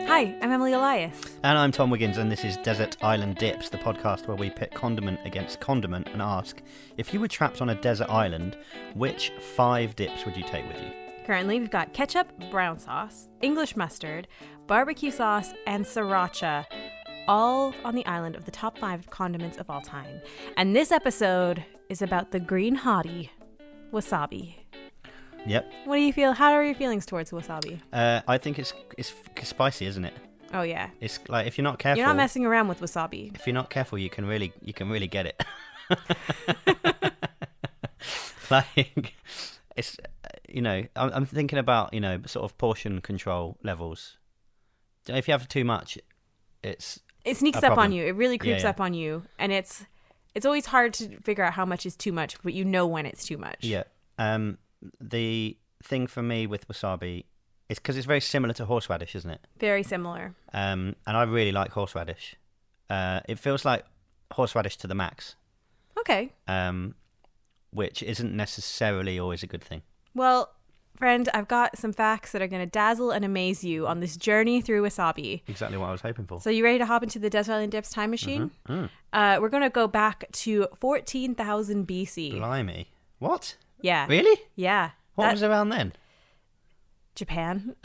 Hi, I'm Emily Elias. And I'm Tom Wiggins, and this is Desert Island Dips, the podcast where we pit condiment against condiment and ask, if you were trapped on a desert island, which 5 dips would you take with you? Currently, we've got ketchup, brown sauce, English mustard, barbecue sauce, and sriracha, all on the island of the top 5 condiments of all time. And this episode is about the green hottie, wasabi. Yep. What do you feel? How are your feelings towards wasabi? I think it's spicy, isn't it? Oh yeah. It's like if you're not careful. You're not messing around with wasabi. If you're not careful, you can really get it. Like it's I'm thinking about sort of portion control levels. If you have too much, it sneaks up on you. It really creeps up on you, and it's always hard to figure out how much is too much, but you know when it's too much. Yeah. The thing for me with wasabi is because it's very similar to horseradish, isn't it? Very similar. And I really like horseradish. It feels like horseradish to the max. Okay. Which isn't necessarily always a good thing. Well, friend, I've got some facts that are going to dazzle and amaze you on this journey through wasabi. Exactly what I was hoping for. So you ready to hop into the Desert Island Dips time machine? We're going to go back to 14,000 BC. Blimey. What? Yeah. Really? Yeah. What was around then? Japan.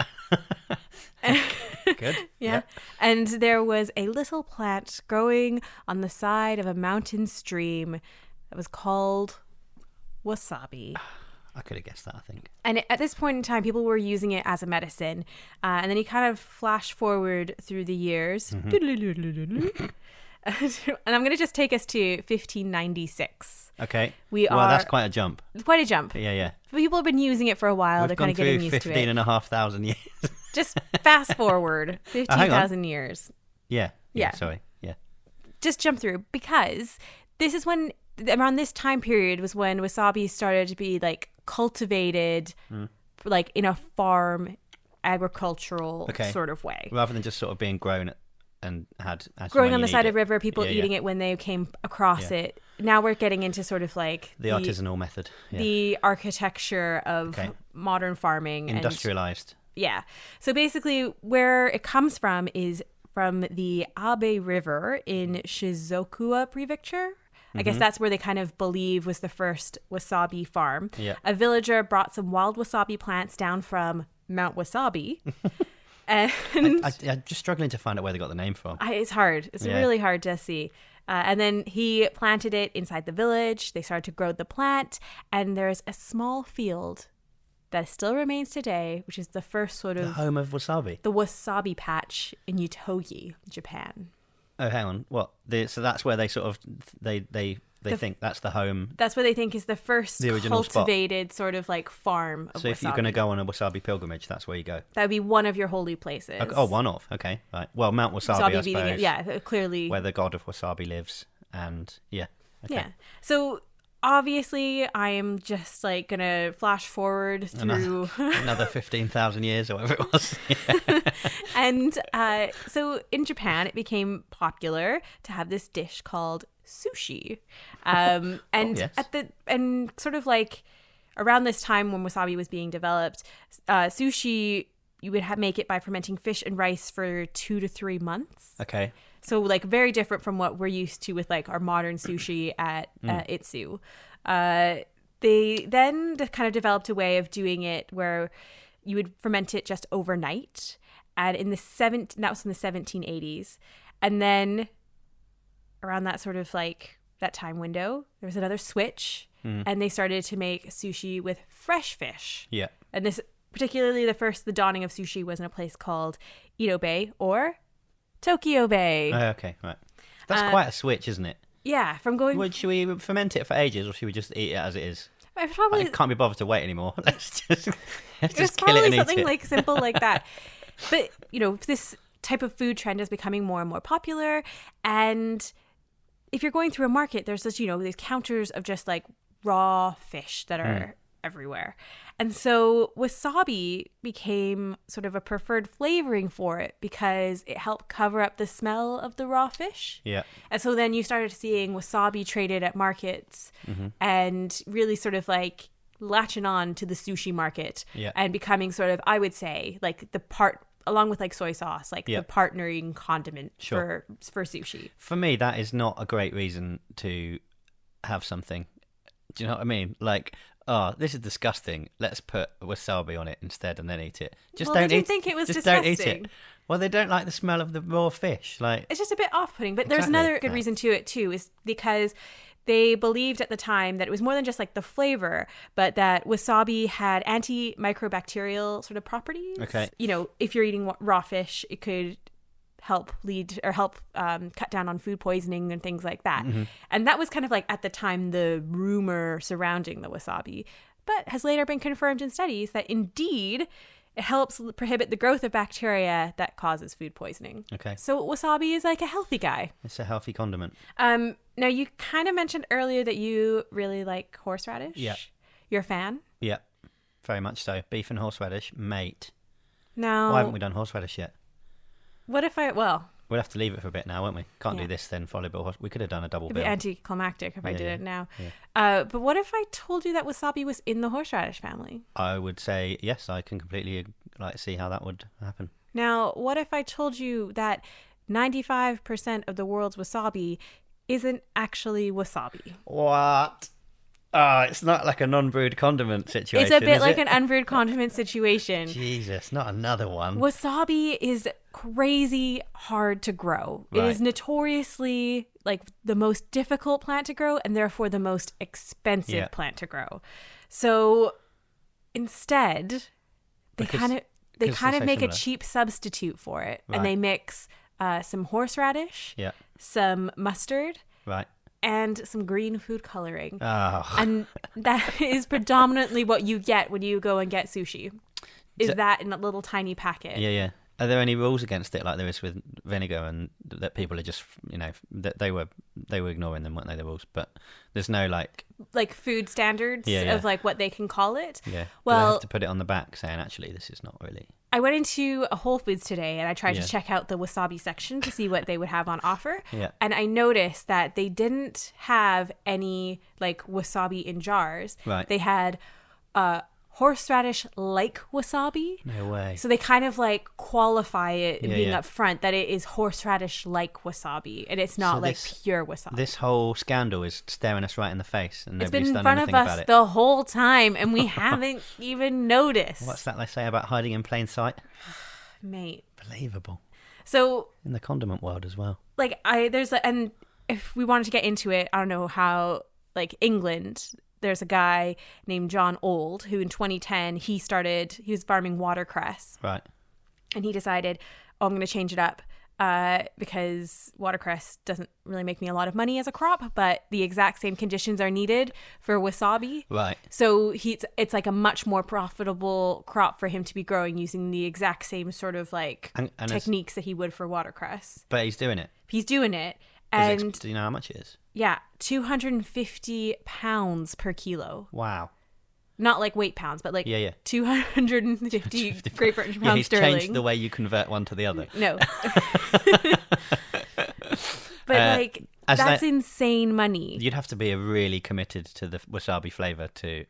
Good. Yeah. And there was a little plant growing on the side of a mountain stream that was called wasabi. I could have guessed that, I think. And at this point in time, people were using it as a medicine. And then you kind of flash forward through the years. And I'm going to just take us to 1596. Okay. Well, that's quite a jump. Quite a jump. Yeah. People have been using it for a while. They're kind of getting used to it. 15,500 years. Just fast forward 15,000 years. Yeah. Sorry. Yeah. Just jump through, because this is when, around this time period was when wasabi started to be like cultivated like in a farm agricultural sort of way. Rather than just sort of being grown and growing on the side of the river, people eating it when they came across it. Now we're getting into sort of like the artisanal method, the architecture of modern farming, industrialized. So basically where it comes from is from the Abe River in Shizuoka Prefecture. I guess that's where they kind of believe was the first wasabi farm. A villager brought some wild wasabi plants down from Mount Wasabi. And I'm just struggling to find out where they got the name from. It's hard. It's really hard to see. And then he planted it inside the village. They started to grow the plant. And there's a small field that still remains today, which is the first sort of... The home of wasabi? The wasabi patch in Utogi, Japan. Oh, hang on. What? So that's where they sort of... They think that's the home. That's what they think is the first cultivated spot. Sort of like farm of wasabi. So if you're going to go on a wasabi pilgrimage, that's where you go. That would be one of your holy places. Okay. Oh, one of. Okay. Right. Well, Mount Wasabi, I suppose. Clearly. Where the god of wasabi lives. And Okay. Yeah. So obviously I am just like going to flash forward through... Another 15,000 years or whatever it was. And so in Japan, it became popular to have this dish called sushi. And and sort of like around this time when wasabi was being developed, sushi, you would make it by fermenting fish and rice for 2 to 3 months. Okay. So like very different from what we're used to with like our modern sushi at Itsu. They then kind of developed a way of doing it where you would ferment it just overnight. And that was in the 1780s. And then around that sort of like that time window, there was another switch, and they started to make sushi with fresh fish. Yeah. And this, particularly the dawning of sushi was in a place called Edo Bay or Tokyo Bay. Okay, right. That's quite a switch, isn't it? Yeah, from going... Should we ferment it for ages, or should we just eat it as it is? I can't be bothered to wait anymore. Let's just kill it and eat it. Something like simple like that. But, this type of food trend is becoming more and more popular, and if you're going through a market, there's this, these counters of just like raw fish that are everywhere. And so wasabi became sort of a preferred flavoring for it because it helped cover up the smell of the raw fish. Yeah. And so then you started seeing wasabi traded at markets and really sort of like latching on to the sushi market Yeah. and becoming sort of, I would say, like the part, along with like soy sauce, like Yeah. the partnering condiment Sure. for sushi. For me, that is not a great reason to have something. Do you know what I mean? Like, oh, this is disgusting. Let's put wasabi on it instead and then eat it. Just Well, don't they eat didn't think it was just disgusting. don't eat it. Well, they don't like the smell of the raw fish. Like, It's just a bit off-putting. But there's Exactly. another good reason to it too, is because they believed at the time that it was more than just like the flavor, but that wasabi had antimicrobacterial sort of properties. Okay. You know, if you're eating raw fish, it could help cut down on food poisoning and things like that. Mm-hmm. And that was kind of like at the time the rumor surrounding the wasabi, but has later been confirmed in studies that indeed it helps prohibit the growth of bacteria that causes food poisoning. okay, So wasabi is like a healthy guy. it's a healthy condiment. Now you kind of mentioned earlier that you really like horseradish. Yeah. You're a fan? Yeah, very much so. Beef and horseradish, mate. Now, Why haven't we done horseradish yet? what if We'll have to leave it for a bit now, won't we? Can't Yeah. do this then followed by we could have done a double it'd bill. be anticlimactic if I Yeah, did yeah, it now. yeah. But what if I told you that wasabi was in the horseradish family? I would say yes. I can completely see how that would happen. Now, what if I told you that 95% of the world's wasabi isn't actually wasabi? What? Oh, it's not like a non-brewed condiment situation. It's a bit is like it? an unbrewed condiment situation. Jesus, not another one. Wasabi is crazy hard to grow. It is Right. notoriously like the most difficult plant to grow and therefore the most expensive Yeah. plant to grow. So instead, they Because- kind of because they're so make a similar. cheap substitute for it, Right. and they mix some horseradish, Yeah, some mustard, right. and some green food coloring. Oh, And that is predominantly what you get when you go and get sushi. Is So- that in a little tiny packet? yeah, yeah. Are there any rules against it, like there is with vinegar, and that people are just, that they were ignoring them, weren't they? The rules, but there's no like food standards Yeah, yeah. of like what they can call it. Yeah. Do they Well, have to put it on the back saying, actually, this is not really. I went into a Whole Foods today and I tried Yeah. to check out the wasabi section to see what they would have on offer. Yeah. And I noticed that they didn't have any like wasabi in jars. Right. They had horseradish like wasabi. No way. So they kind of like qualify it in Yeah, being yeah. upfront that it is horseradish like wasabi and it's not So like this- pure wasabi. This whole scandal is staring us right in the face, and It's nobody's been in done front of anything about us it. the whole time and we haven't even noticed. What's that they say about hiding in plain sight? Mate. Believable. So In the condiment world as well. like and if we wanted to get into it, I don't know how, like England, there's a guy named John Old who in 2010 he was farming watercress Right. and he decided, oh, I'm going to change it up because watercress doesn't really make me a lot of money as a crop, but the exact same conditions are needed for wasabi. Right. So it's like a much more profitable crop for him to be growing using the exact same sort of like And techniques that he would for watercress. But he's doing it. He's doing it. Is And do you know how much it is? yeah, 250 pounds per kilo. Wow. Not like weight pounds, but like Yeah, yeah. 250 Great British Yeah, pounds he's sterling. changed the way you convert one to the other. No. But like, as that's that- insane money. You'd have to be really committed to the wasabi flavour to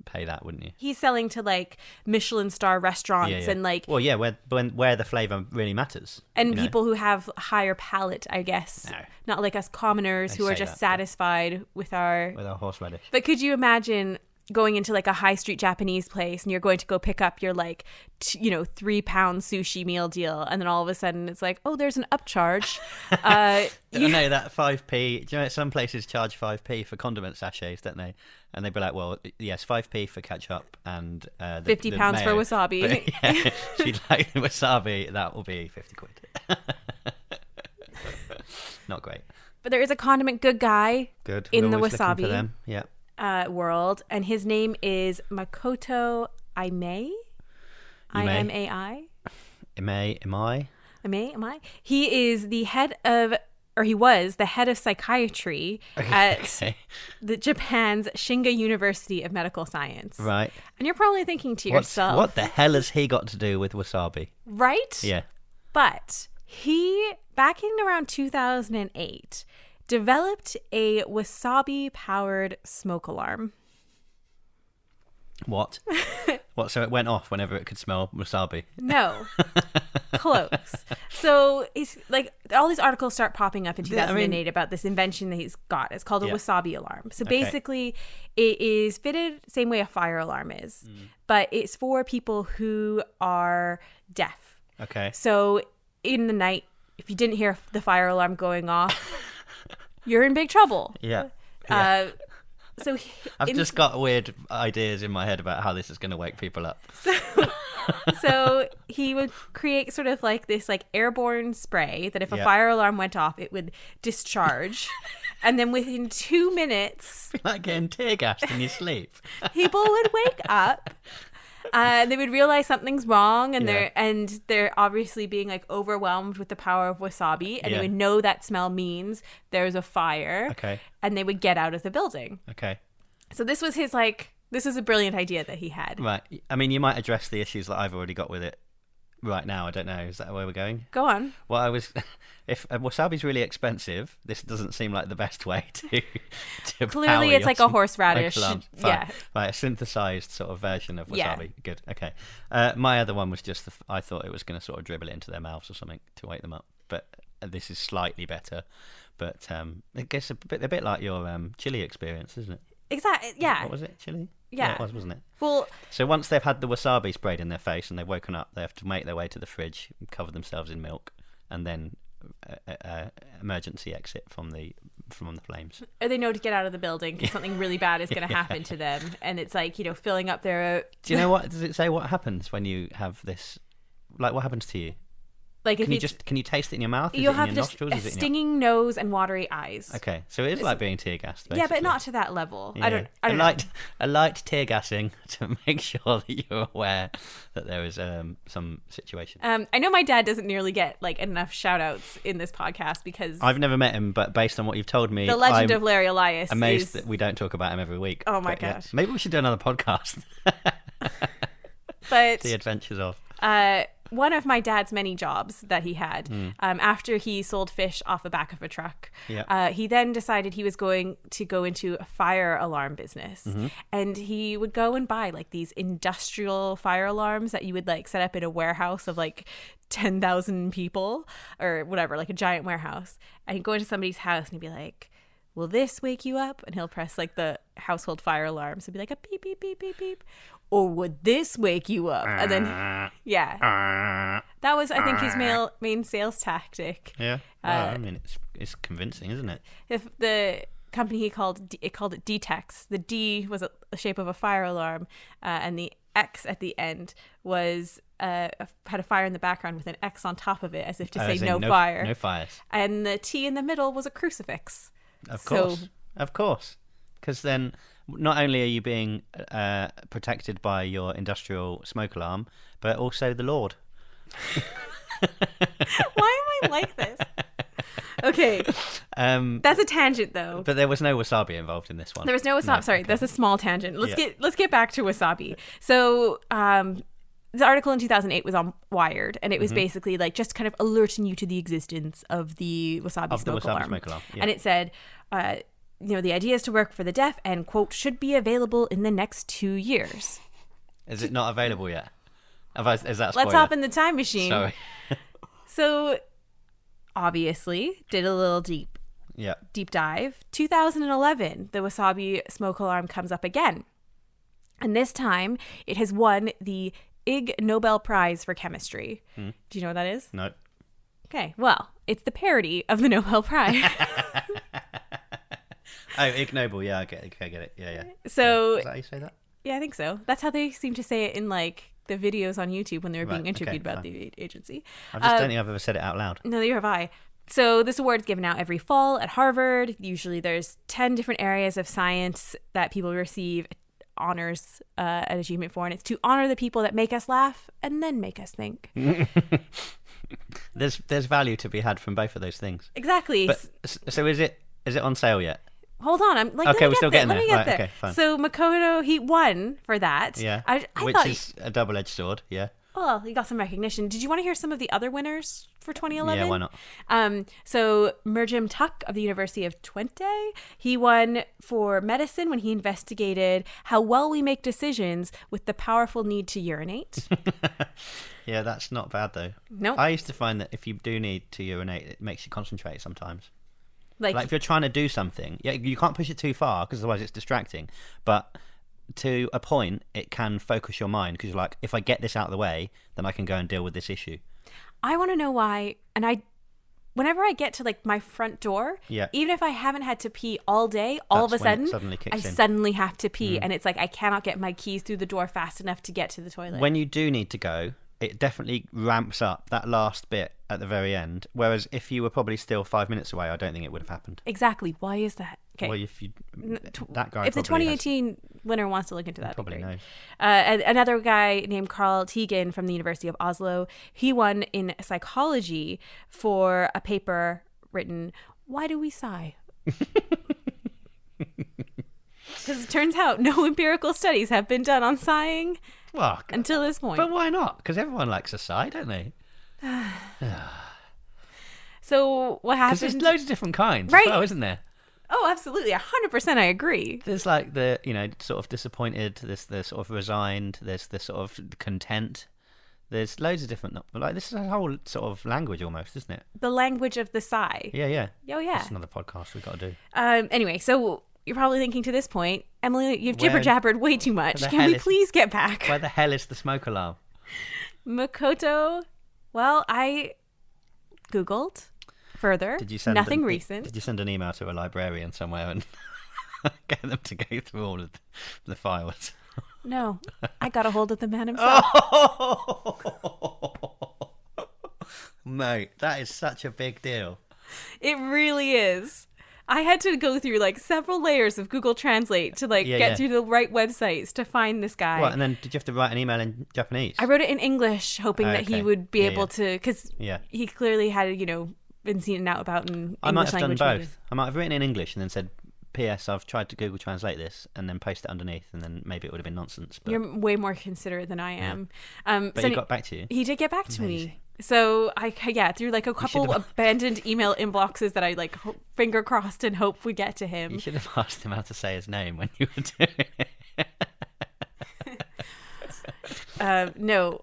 pay that, wouldn't you? He's selling to like Michelin star restaurants Yeah, yeah. and like Well, yeah, where the flavour really matters. and you know? people who have higher palate, I guess. No. Not like us commoners They who are say just that, but- satisfied with our. With our horseradish. But could you imagine going into like a high street Japanese place and you're going to go pick up your like 3-pound sushi meal deal, and then all of a sudden it's like, oh, there's an upcharge. You know that 5p. Do you know some places charge 5p for condiment sachets, don't they? And they'd be like, well, yes, 5p for ketchup and 50 pounds for mayo. wasabi. But, yeah, if you'd like wasabi, that will be 50 quid. Not great. But there is a condiment good guy Good. in We're the always looking wasabi for them. Yeah. World, and his name is Makoto Imai. I-M-A-I. Am I? Am I? He is the head of, or he was the head of psychiatry at Okay. the Japan's Shinga University of Medical Science. Right. And you're probably thinking to yourself, What the hell has he got to do with wasabi? right? Yeah. But he, back in around 2008, developed a wasabi-powered smoke alarm. What? What? So it went off whenever it could smell wasabi? No. Close. So it's like all these articles start popping up in 2008 about this invention that he's got. It's called a Wasabi Alarm. So basically it is fitted same way a fire alarm is, but it's for people who are deaf. Okay. So in the night, if you didn't hear the fire alarm going off, you're in big trouble. Yeah. So I've just got weird ideas in my head about how this is going to wake people up. So he would create sort of like this like airborne spray that if a fire alarm went off, it would discharge. And then within 2 minutes... Like getting tear gassed in your sleep. People would wake up. They would realize something's wrong, and they're obviously being like overwhelmed with the power of wasabi, and they would know that smell means there's a fire. Okay. And they would get out of the building. Okay. So this was his this is a brilliant idea that he had. Right. I mean, you might address the issues that I've already got with it right now. I don't know. Is that where we're going? Go on. Well, if wasabi's really expensive, this doesn't seem like the best way to Clearly, it's like a horseradish. Yeah. Right, a synthesized sort of version of wasabi. Yeah. Good. Okay. My other one was just I thought it was going to sort of dribble it into their mouths or something to wake them up. But this is slightly better. But it gets a bit like your chili experience, isn't it? Exactly. Yeah. What was it? Chili? Yeah. It was, wasn't it? Well, so once they've had the wasabi sprayed in their face and they've woken up, they have to make their way to the fridge, cover themselves in milk, and then emergency exit from the flames. Or they know to get out of the building because something really bad is going to happen to them, and it's like filling up their. Do you know what? Does it say what happens when you have this? Like, what happens to you? Like, if can you taste it in your mouth? You'll have just a stinging nose and watery eyes. Okay, so it is like being tear gassed. Basically. Yeah, but not to that level. Yeah. I don't know. A light tear gassing to make sure that you're aware that there is some situation. I know my dad doesn't nearly get like enough shout outs in this podcast because I've never met him, but based on what you've told me, the legend of Larry Elias. Amazed that we don't talk about him every week. Oh my gosh! Yeah. Maybe we should do another podcast. But the adventures of. One of my dad's many jobs that he had, after he sold fish off the back of a truck, he then decided he was going to go into a fire alarm business. And he would go and buy like these industrial fire alarms that you would like set up in a warehouse of like 10,000 people or whatever, like a giant warehouse. And he'd go into somebody's house and he'd be like, will this wake you up? And he'll press like the household fire alarm. So it'd be like a beep, beep, beep, beep, beep. Or would this wake you up? And then, that was, I think, his main sales tactic. Yeah. Well, I mean, it's convincing, isn't it? If the company he called it D-Tex. The D was the shape of a fire alarm, and the X at the end was had a fire in the background with an X on top of it, as if to say no fire. No fires. And the T in the middle was a crucifix. Of course. Because then not only are you being protected by your industrial smoke alarm, but also the Lord. Why am I like this? Okay. That's a tangent, though. But there was no wasabi involved in this one. There was no wasabi. Sorry, that's a small tangent. Let's get back to wasabi. So, this article in 2008 was on Wired, and it was basically like just kind of alerting you to the existence of the wasabi smoke alarm. Yeah. And it said, the idea is to work for the deaf and, quote, should be available in the next 2 years. Is it not available yet? Is that a spoiler? Let's hop in the time machine. Sorry. So, obviously, did a little deep dive. 2011, the wasabi smoke alarm comes up again. And this time, it has won the Ig Nobel Prize for Chemistry. Do you know what that is? No. Okay, well, it's the parody of the Nobel Prize. Oh, Ig Nobel, yeah, I get it. Yeah. So, is that how you say that? Yeah, I think so. That's how they seem to say it in like the videos on YouTube when they were being interviewed about the agency. I just don't think I've ever said it out loud. No, neither have I. So this award is given out every fall at Harvard. Usually there's 10 different areas of science that people receive honors and achievement for, and it's to honor the people that make us laugh and then make us think. There's value to be had from both of those things. Exactly. But, so is it on sale yet? Hold on, I'm like, okay, we're still getting there. Let me get there. Okay, fine. So Makoto, he won for that. Yeah, which is a double-edged sword. Yeah. Well, he got some recognition. Did you want to hear some of the other winners for 2011? Yeah, why not? So Merjim Tuck of the University of Twente, he won for medicine when he investigated how well we make decisions with the powerful need to urinate. Yeah, that's not bad though. Nope. I used to find that if you do need to urinate, it makes you concentrate sometimes. Like if you're trying to do something, yeah, you can't push it too far because otherwise it's distracting. But to a point, it can focus your mind because you're like, if I get this out of the way, then I can go and deal with this issue. I want to know why, and whenever I get to like my front door, Yeah. even if I haven't had to pee all day, all of a That's when it sudden, suddenly kicks I in. suddenly have to pee, and it's like I cannot get my keys through the door fast enough to get to the toilet. When you do need to go, it definitely ramps up that last bit at the very end. Whereas if you were probably still 5 minutes away, I don't think it would have happened. Exactly. Why is that? Okay. Well, that guy, if the probably 2018 winner wants to look into that, probably knows. Another guy named Carl Tegan from the University of Oslo, he won in psychology for a paper written, "Why Do We Sigh?" Because it turns out no empirical studies have been done on sighing until this point. But why not? Because everyone likes a sigh, don't they? So what happened? Because there's loads of different kinds, Right. as well, isn't there? Oh, absolutely. 100% I agree. There's like the, sort of disappointed, there's the sort of resigned, there's the sort of content. There's loads of different, like this is a whole sort of language almost, isn't it? The language of the sigh. Yeah. Oh, yeah. That's another podcast we've got to do. Anyway, so you're probably thinking to this point, Emily, you've jibber-jabbered way too much. Can we please get back? Where the hell is the smoke alarm? Makoto, well, I Googled further. Did you send nothing recent. Did you send an email to a librarian somewhere and get them to go through all of the files? No, I got a hold of the man himself. Mate, that is such a big deal. It really is. I had to go through like several layers of Google Translate to get through the right websites to find this guy. What, and then did you have to write an email in Japanese? I wrote it in English, hoping that he would be able to, because he clearly had, been seen out about in I English might have language. done both. Maybe. I might have written in English and then said, P.S. I've tried to Google Translate this, and then paste it underneath, and then maybe it would have been nonsense. But... You're way more considerate than I am. But he got back to you? He did get back to me. So through like a couple abandoned email inboxes that I finger crossed and hope we get to him. You should have asked him how to say his name when you were doing it. No,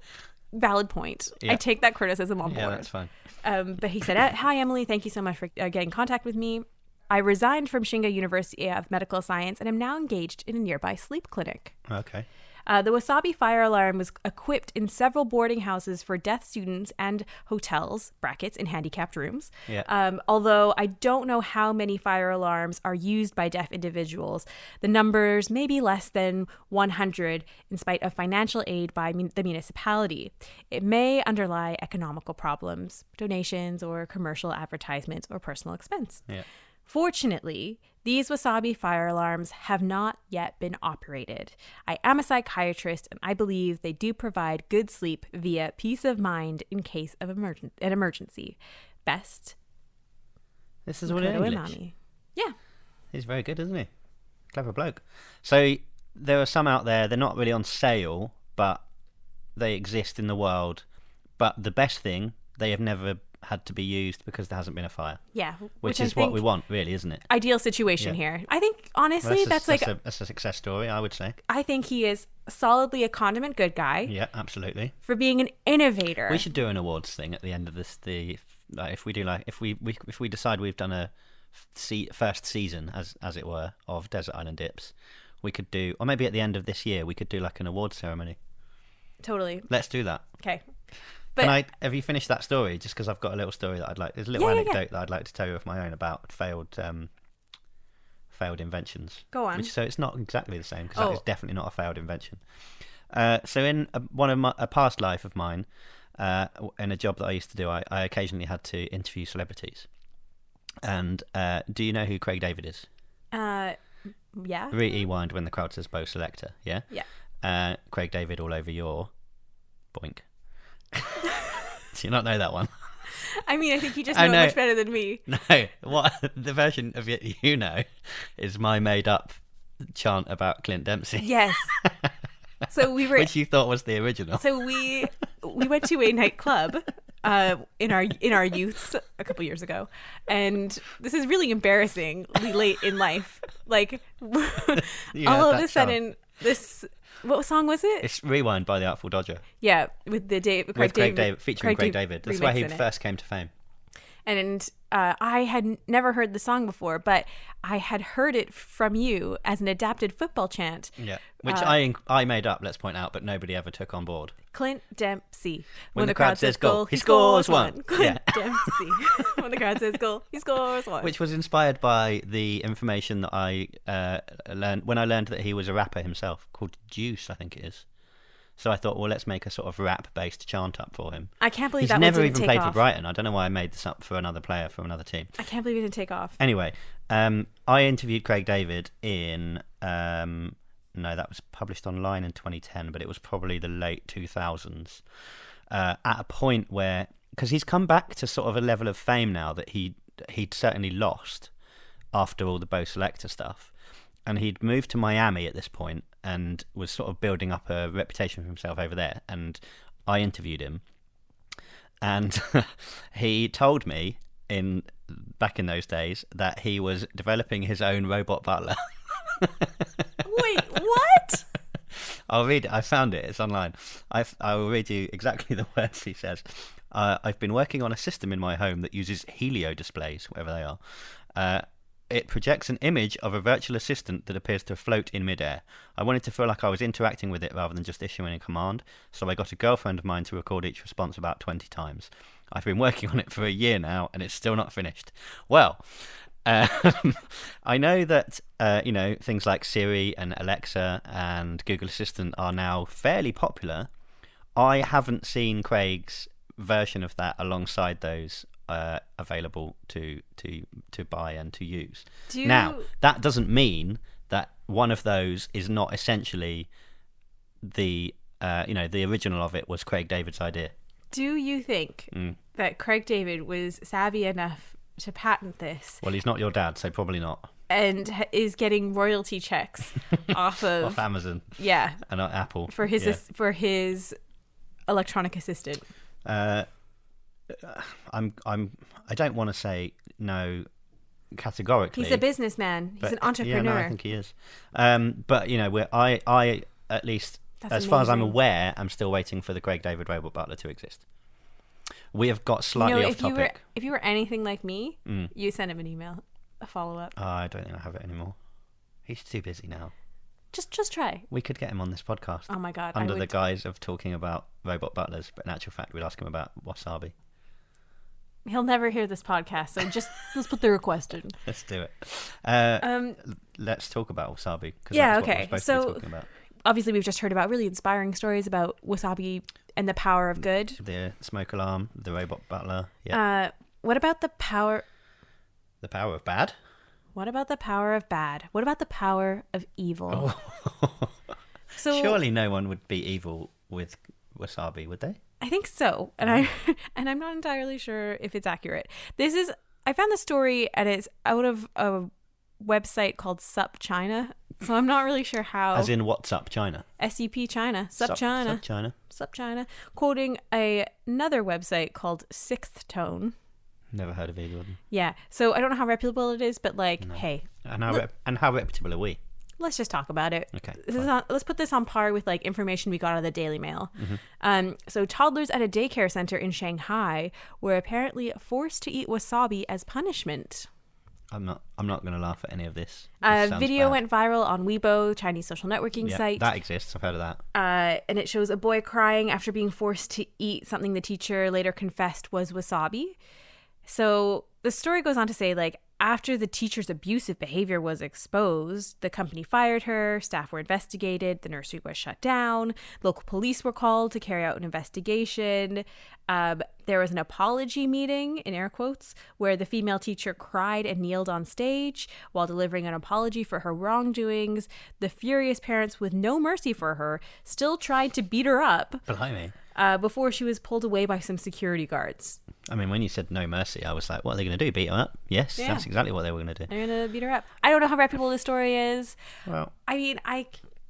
valid point. Yeah. I take that criticism on board. Yeah, that's fine. But he said, "Hi Emily, thank you so much for getting in contact with me. I resigned from Shinga University of Medical Science and am now engaged in a nearby sleep clinic." Okay. The Wasabi Fire Alarm was equipped in several boarding houses for deaf students and hotels, brackets, in handicapped rooms. Yeah. Although I don't know how many fire alarms are used by deaf individuals. The numbers may be less than 100 in spite of financial aid by the municipality. It may underlie economical problems, donations, or commercial advertisements, or personal expense. Yeah. Fortunately, these Wasabi fire alarms have not yet been operated. I am a psychiatrist, and I believe they do provide good sleep via peace of mind in case of an emergency. Best. This is all in English. Imami. Yeah. He's very good, isn't he? Clever bloke. So there are some out there, they're not really on sale, but they exist in the world. But the best thing, they have never had to be used because there hasn't been a fire. Yeah. Which is what we want, really, isn't it? Ideal situation here. I think, honestly, that's a success story, I would say. I think he is solidly a condiment good guy. Yeah, absolutely. For being an innovator. We should do an awards thing at the end of this. If we decide we've done a first season, as it were, of Desert Island Dips, we could do, or maybe at the end of this year, we could do like an award ceremony. Totally. Let's do that. Okay. But have you finished that story? Just because I've got a little story that there's a little anecdote that I'd like to tell you of my own about failed inventions. Go on. So it's not exactly the same, because that is definitely not a failed invention. So in a past life of mine, in a job that I used to do, I occasionally had to interview celebrities. And do you know who Craig David is? Yeah. Rewind when the crowd says Bo Selector. Yeah. Yeah. Craig David all over your boink. Do you not know that one? I mean, I think you just know it much better than me. No, what the version of it you know is my made-up chant about Clint Dempsey. Yes. So we were, which you thought was the original. So we we went to a nightclub in our youths a couple years ago, and this is really embarrassing late in life. Like all of a sudden, what song was it? It's Rewind by the Artful Dodger. Yeah, with Craig David featuring Craig David. That's where he first came to fame. And I had never heard the song before, but I had heard it from you as an adapted football chant. Yeah, which I made up, let's point out, but nobody ever took on board. Clint Dempsey. When the crowd says goal, he scores one. Clint Dempsey. When the crowd says goal, he scores one. Which was inspired by the information that I learned when I learned that he was a rapper himself, called Juice, I think it is. So I thought, well, let's make a sort of rap-based chant up for him. I can't believe he's that never didn't even take played off. for Brighton. I don't know why I made this up for another player from another team. I can't believe it didn't take off. Anyway, I interviewed Craig David in no, that was published online in 2010, but it was probably the late 2000s. At a point where, because he's come back to sort of a level of fame now that he'd certainly lost after all the Bo Selector stuff. And he'd moved to Miami at this point and was sort of building up a reputation for himself over there. And I interviewed him. And he told me back in those days that he was developing his own robot butler. Wait, what? I'll read it. I found it. It's online. I will read you exactly the words he says. I've been working on a system in my home that uses helio displays, whatever they are. It projects an image of a virtual assistant that appears to float in midair. I wanted to feel like I was interacting with it rather than just issuing a command, so I got a girlfriend of mine to record each response about 20 times. I've been working on it for a year now, and it's still not finished. Well, I know that things like Siri and Alexa and Google Assistant are now fairly popular. I haven't seen Craig's version of that alongside those available to buy and to use. Now, that doesn't mean that one of those is not essentially the original of it was Craig David's idea. Do you think that Craig David was savvy enough to patent this? Well, he's not your dad, so probably not. And is getting royalty checks off Amazon. Yeah. And not Apple. For his electronic assistant. I don't want to say no categorically. He's a businessman. He's an entrepreneur. Yeah, no, I think he is. But I at least, That's as amazing. far as I'm aware, I'm still waiting for the Craig David robot butler to exist. We have got slightly off topic. If you were anything like me, you send him an email, a follow up. I don't think I have it anymore. He's too busy now. Just try. We could get him on this podcast. Oh my god! Under the guise of talking about robot butlers, but in actual fact, we'd ask him about wasabi. He'll never hear this podcast, so let's put the request in. Let's do it. Let's talk about wasabi. Yeah, that's okay. What we're supposed to be talking about. Obviously, we've just heard about really inspiring stories about wasabi and the power of good. The smoke alarm, the robot butler. Yeah. What about the power? The power of bad? What about the power of bad? What about the power of evil? Oh. So surely no one would be evil with wasabi, would they? I think so, and I'm not entirely sure if it's accurate. I found the story and it's out of a website called Sup China, so I'm not really sure how. As in what's up China? SUP China, Sup China, Sup China, quoting another website called Sixth Tone. Never heard of either of them. Yeah, so I don't know how reputable it is, but hey, and how reputable are we? Let's just talk about it. Okay. Let's put this on par with information we got out of the Daily Mail. Mm-hmm. So toddlers at a daycare center in Shanghai were apparently forced to eat wasabi as punishment. I'm not going to laugh at any of this. Video went viral on Weibo, Chinese social networking site. That exists. I've heard of that. And it shows a boy crying after being forced to eat something the teacher later confessed was wasabi. So the story goes on to say, after the teacher's abusive behavior was exposed, the company fired her, staff were investigated, the nursery was shut down, local police were called to carry out an investigation. There was an apology meeting, in air quotes, where the female teacher cried and kneeled on stage while delivering an apology for her wrongdoings. The furious parents, with no mercy for her, still tried to beat her up. Blimey. Before she was pulled away by some security guards. I mean, when you said no mercy, I was like, what are they going to do? Beat her up? Yes, yeah. That's exactly what they were going to do. They're going to beat her up. I don't know how reputable this story is. Well, I mean, I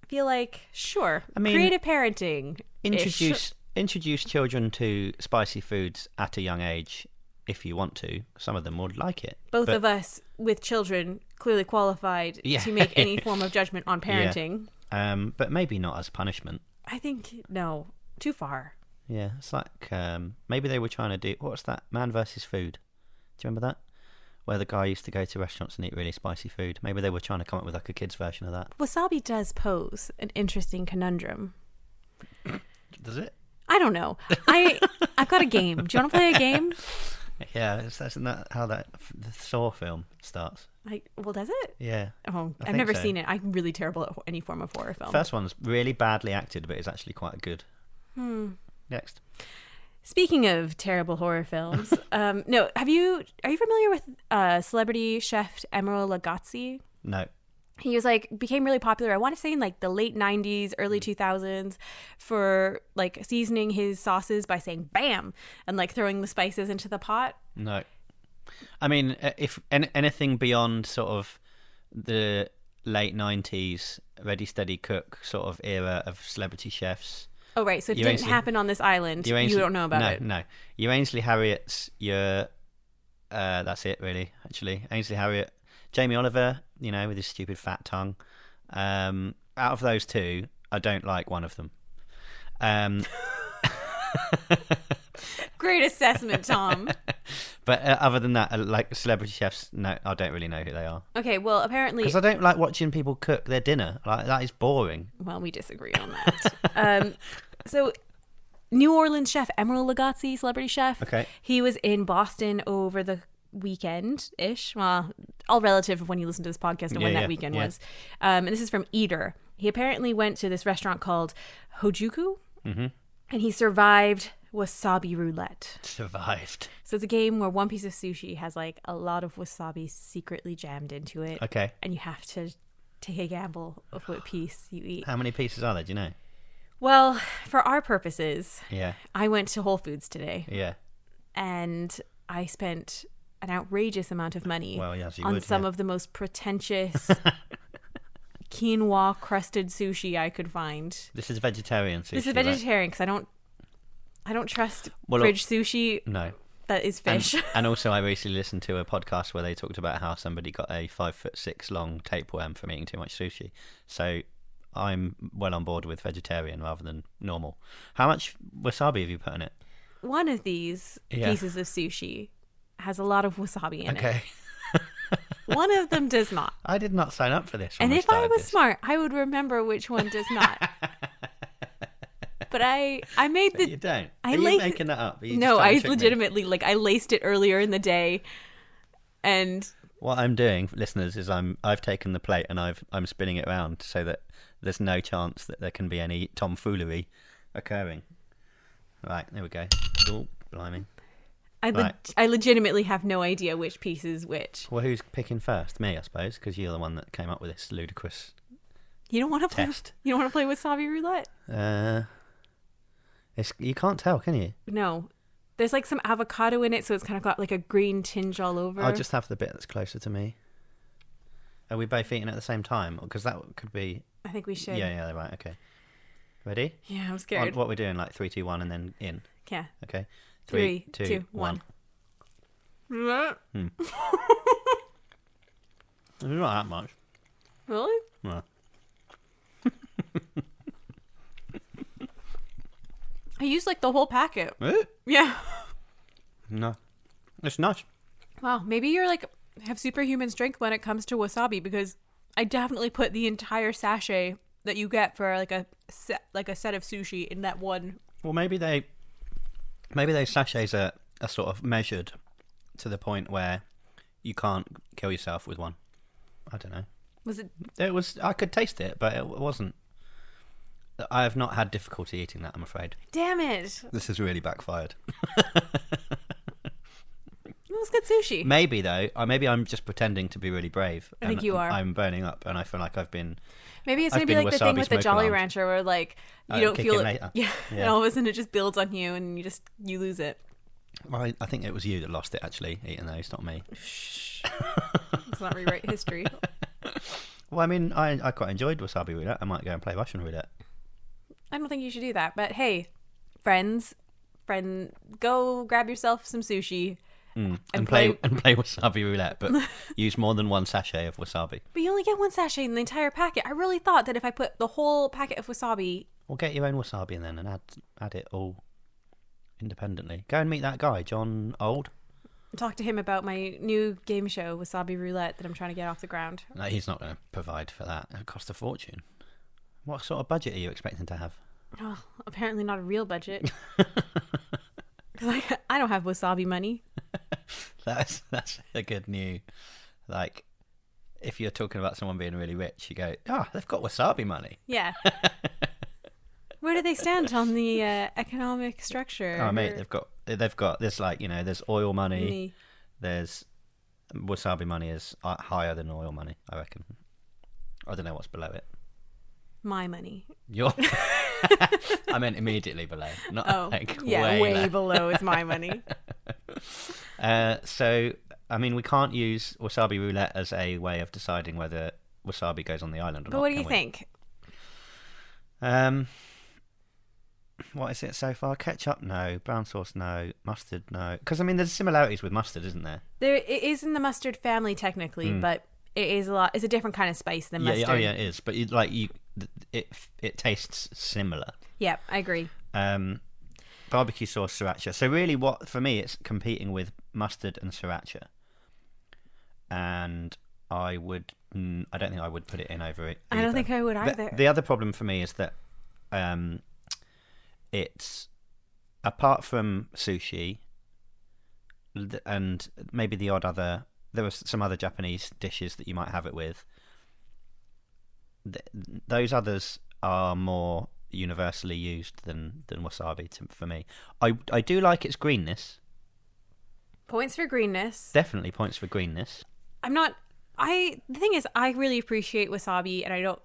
feel like, sure, creative parenting. Introduce introduce children to spicy foods at a young age if you want to. Some of them would like it. Both of us with children clearly qualified to make any form of judgment on parenting. But maybe not as punishment. I think, no, too far. Yeah, it's like maybe they were trying to do... What's that? Man versus Food. Do you remember that? Where the guy used to go to restaurants and eat really spicy food. Maybe they were trying to come up with like a kid's version of that. Wasabi does pose an interesting conundrum. Does it? I don't know. I've got a game. Do you want to play a game? Yeah, isn't that how the Saw film starts? Well, does it? Yeah. Oh, I've never seen it. I'm really terrible at any form of horror film. First one's really badly acted, but it's actually quite good. Next. Speaking of terrible horror films, no, are you familiar with celebrity chef Emeril Lagasse? No. He was became really popular, I want to say in the late 90s, early 2000s, for seasoning his sauces by saying bam and throwing the spices into the pot. No. I mean, if anything beyond sort of the late 90s Ready Steady Cook sort of era of celebrity chefs. Oh, right. So it didn't happen on this island. You don't know about it. No. Your Ainsley Harriet's, that's it really, actually. Ainsley Harriet, Jamie Oliver, with his stupid fat tongue. Out of those two, I don't like one of them. Great assessment, Tom. But other than that, celebrity chefs, no, I don't really know who they are. Okay, well, apparently... Because I don't like watching people cook their dinner. That is boring. Well, we disagree on that. So, New Orleans chef Emeril Lagasse, celebrity chef. Okay. He was in Boston over the weekend-ish. Well, all relative of when you listen to this podcast and when that weekend was. And this is from Eater. He apparently went to this restaurant called Hojuku. Mm-hmm. And he survived Wasabi Roulette. Survived. So it's a game where one piece of sushi has a lot of wasabi secretly jammed into it. Okay. And you have to take a gamble of what piece you eat. How many pieces are there, do you know? Well, for our purposes, yeah, I went to Whole Foods today. Yeah. And I spent an outrageous amount of money on some of the most pretentious quinoa crusted sushi I could find. This is vegetarian sushi. This is vegetarian because I don't trust fridge sushi. No. That is fish. And also I recently listened to a podcast where they talked about how somebody got a 5'6" long tapeworm from eating too much sushi. So I'm well on board with vegetarian rather than normal. How much wasabi have you put in it? One of these pieces of sushi has a lot of wasabi in it. One of them does not. I did not sign up for this. And if I was smart, I would remember which one does not. But I made the... You don't. Are you making that up? No, I legitimately, I laced it earlier in the day. And... What I'm doing, listeners, is I've taken the plate and I'm spinning it around so that there's no chance that there can be any tomfoolery occurring. Right, there we go. Oh, blimey. I legitimately have no idea which piece is which. Well, who's picking first? Me, I suppose, because you're the one that came up with this ludicrous You don't want to test. You don't want to play Wasabi Roulette? You can't tell, can you? No. There's some avocado in it, so it's kind of got a green tinge all over. I'll just have the bit that's closer to me. Are we both eating at the same time? Because that could be... I think we should. Yeah, right, okay. Ready? Yeah, I'm scared. What we're doing, 3, 2, 1, and then in. Yeah. Okay. 3, 2, 1. It's not that much. Really? No. I used the whole packet. Really? Yeah. No. It's nice. Wow, maybe you're have superhuman strength when it comes to wasabi, because I definitely put the entire sachet that you get for a set of sushi in that one. Well, maybe those sachets are sort of measured to the point where you can't kill yourself with one. I don't know. Was it? It was. I could taste it, but it wasn't. I have not had difficulty eating that, I'm afraid. Damn it! This has really backfired. It was good sushi. Maybe though. Maybe I'm just pretending to be really brave. I think you are. I'm burning up, and I feel like I've been. Maybe it's gonna be the thing with the Jolly Rancher, where you don't feel it. Later. Yeah. And all of a sudden it just builds on you, and you lose it. Well, I think it was you that lost it actually, eating those, not me. Shh. Let's not rewrite history. Well, I mean, I quite enjoyed Wasabi Roulette. I might go and play Russian Roulette. I don't think you should do that, but hey, friends, go grab yourself some sushi. And play Wasabi Roulette, but use more than one sachet of wasabi. But you only get one sachet in the entire packet. I really thought that if I put the whole packet of wasabi... Well, get your own wasabi and then add it all independently. Go and meet that guy, John Old. Talk to him about my new game show, Wasabi Roulette, that I'm trying to get off the ground. No, he's not going to provide for that. It costs a fortune. What sort of budget are you expecting to have? Oh, apparently not a real budget. Because I don't have wasabi money. That's a good new, like, if you're talking about someone being really rich, you go, they've got wasabi money. Yeah. Where do they stand on the economic structure? Oh, mate, they've got this, like, there's oil money. There's wasabi money is higher than oil money, I reckon. I don't know what's below it. My money. Your I meant immediately below, not way below is my money. So I mean, we can't use Wasabi Roulette as a way of deciding whether wasabi goes on the island or not. But what do you think? What is it so far? Ketchup, no. Brown sauce, no. Mustard, no. Because I mean, there's similarities with mustard, isn't there? It is in the mustard family technically, but it is it's a different kind of spice than mustard. Yeah, it is. But it tastes similar. Yeah, I agree. Barbecue sauce, sriracha. So really, for me, it's competing with mustard and sriracha. And I don't think I would put it in over it. I don't think I would either. The other problem for me is that it's, apart from sushi and maybe the odd other, there are some other Japanese dishes that you might have it with. Those others are more universally used than wasabi for me. I do like its greenness. Points for greenness. Definitely points for greenness. The thing is, I really appreciate wasabi, and I don't,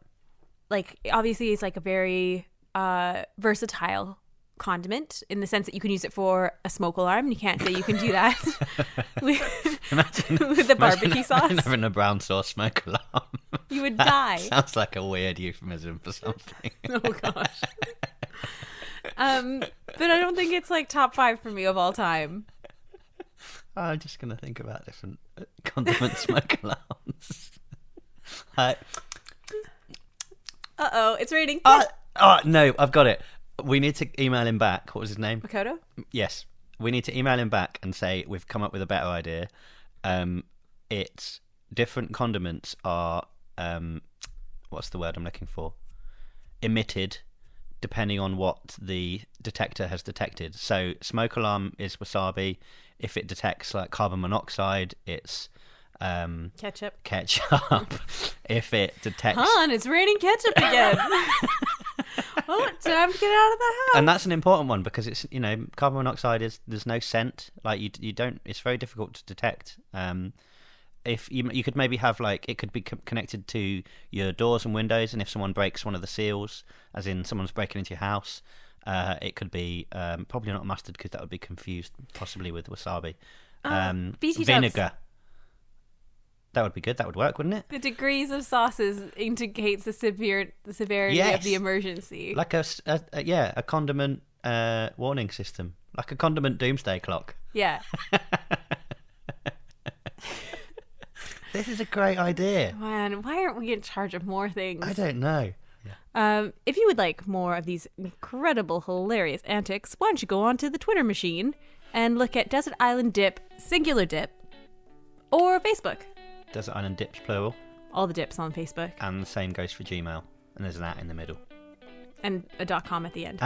like, obviously it's like a very versatile condiment in the sense that you can use it for a smoke alarm. You can't say you can do that with the barbecue sauce. Imagine having a brown sauce smoke alarm. You would die. Sounds like a weird euphemism for something. Oh gosh. But I don't think it's like top 5 for me of all time. I'm just gonna think about different condiment smoke alarms. It's raining. No, I've got it. We need to email him back. What was his name? Makoto? Yes. We need to email him back and say we've come up with a better idea. It's different condiments are what's the word I'm looking for? Emitted depending on what the detector has detected. So smoke alarm is wasabi. If it detects like carbon monoxide, it's ketchup. If it detects Han, it's raining ketchup again. Oh, time to get out of the house. And that's an important one because it's, carbon monoxide there's no scent. Like you don't, it's very difficult to detect. If you could maybe have it could be connected to your doors and windows, and if someone breaks one of the seals, as in someone's breaking into your house, it could be probably not mustard because that would be confused possibly with wasabi. Vinegar. That would be good. That would work, wouldn't it? The degrees of sauces indicates the severity of the emergency. Like a condiment warning system, like a condiment doomsday clock. Yeah. This is a great idea. Man, why aren't we in charge of more things? I don't know. If you would like more of these incredible, hilarious antics, why don't you go onto the Twitter machine and look at Desert Island Dip, singular dip, or Facebook. Desert Island Dips, plural. All the dips on Facebook. And the same goes for Gmail. And there's an @ in the middle. And a .com at the end.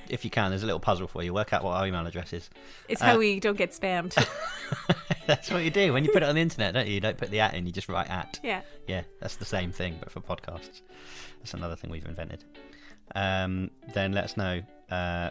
If you can, there's a little puzzle for you. Work out what our email address is. It's how we don't get spammed. That's what you do. When you put it on the internet, don't you? You don't put the @ in, you just write @. Yeah. Yeah, that's the same thing, but for podcasts. That's another thing we've invented. Then let us know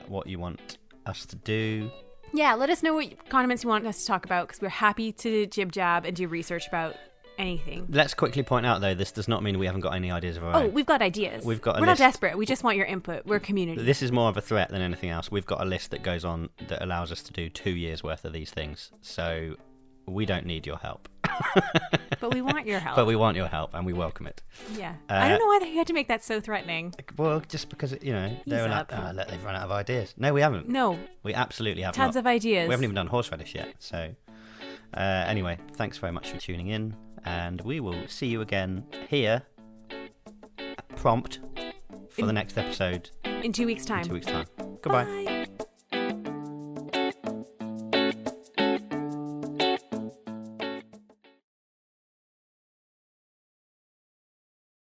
what you want us to do. Yeah, let us know what condiments you want us to talk about, because we're happy to jib-jab and do research about anything. Let's quickly point out, though, this does not mean we haven't got any ideas of our own. Oh, we've got ideas. We're not desperate. We just want your input. We're a community. This is more of a threat than anything else. We've got a list that goes on that allows us to do 2 years' worth of these things. So we don't need your help. But we want your help. But we want your help, and we welcome it. Yeah. I don't know why you had to make that so threatening. Well, just because, they were like, they've run out of ideas. No, we haven't. No. We absolutely have Tons of ideas. We haven't even done horseradish yet. So, anyway, thanks very much for tuning in, and we will see you again here, prompt, for the next episode. In 2 weeks' time. Goodbye. Bye.